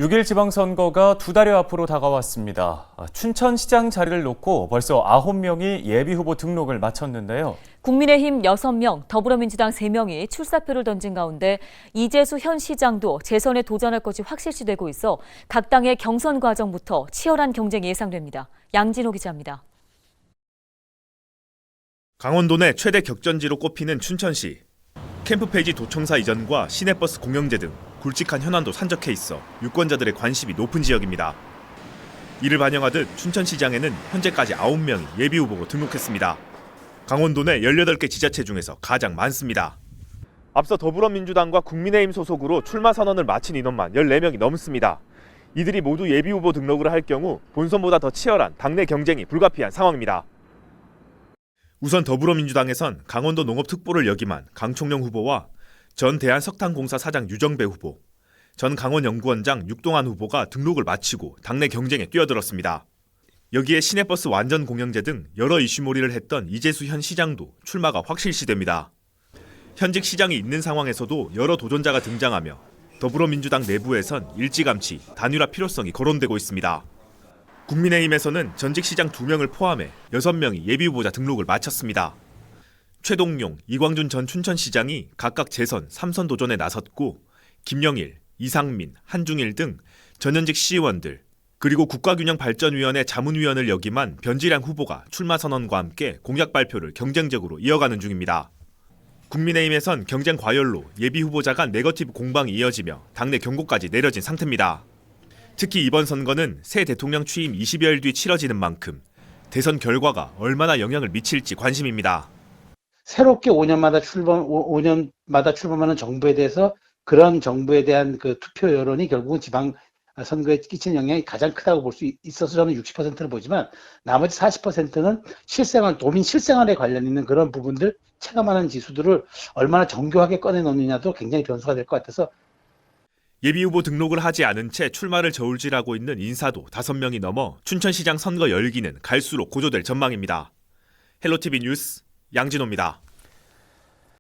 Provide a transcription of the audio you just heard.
6일 지방선거가 2달여 앞으로 다가왔습니다. 춘천시장 자리를 놓고 벌써 9명이 예비후보 등록을 마쳤는데요. 국민의힘 6명, 더불어민주당 3명이 출사표를 던진 가운데 이재수 현 시장도 재선에 도전할 것이 확실시되고 있어 각 당의 경선 과정부터 치열한 경쟁이 예상됩니다. 양진호 기자입니다. 강원도 내 최대 격전지로 꼽히는 춘천시. 캠프페이지 도청사 이전과 시내버스 공영제 등 굵직한 현안도 산적해 있어 유권자들의 관심이 높은 지역입니다. 이를 반영하듯 춘천시장에는 현재까지 9명이 예비후보로 등록했습니다. 강원도 내 18개 지자체 중에서 가장 많습니다. 앞서 더불어민주당과 국민의힘 소속으로 출마 선언을 마친 인원만 14명이 넘습니다. 이들이 모두 예비후보 등록을 할 경우 본선보다 더 치열한 당내 경쟁이 불가피한 상황입니다. 우선 더불어민주당에선 강원도 농업특보를 역임한 강총령 후보와 전 대한석탄공사 사장 유정배 후보, 전 강원연구원장 육동환 후보가 등록을 마치고 당내 경쟁에 뛰어들었습니다. 여기에 시내버스 완전 공영제 등 여러 이슈몰이를 했던 이재수 현 시장도 출마가 확실시됩니다. 현직 시장이 있는 상황에서도 여러 도전자가 등장하며 더불어민주당 내부에선 일찌감치 단일화 필요성이 거론되고 있습니다. 국민의힘에서는 전직 시장 2명을 포함해 6명이 예비후보자 등록을 마쳤습니다. 최동용, 이광준 전 춘천시장이 각각 재선 3선 도전에 나섰고 김영일, 이상민, 한중일 등 전현직 시의원들 그리고 국가균형발전위원회 자문위원을 역임한 변지량 후보가 출마 선언과 함께 공약 발표를 경쟁적으로 이어가는 중입니다. 국민의힘에선 경쟁 과열로 예비후보자 간 네거티브 공방이 이어지며 당내 경고까지 내려진 상태입니다. 특히 이번 선거는 새 대통령 취임 20여일 뒤 치러지는 만큼 대선 결과가 얼마나 영향을 미칠지 관심입니다. 새롭게 5년마다 출범하는 정부에 대해서 그런 정부에 대한 그 투표 여론이 결국은 지방 선거에 끼치는 영향이 가장 크다고 볼 수 있어서 저는 60%를 보지만 나머지 40%는 도민 실생활에 관련 있는 그런 부분들, 체감하는 지수들을 얼마나 정교하게 꺼내놓느냐도 굉장히 변수가 될 것 같아서 예비후보 등록을 하지 않은 채 출마를 저울질하고 있는 인사도 5명이 넘어 춘천시장 선거 열기는 갈수록 고조될 전망입니다. 헬로티비 뉴스 양진호입니다.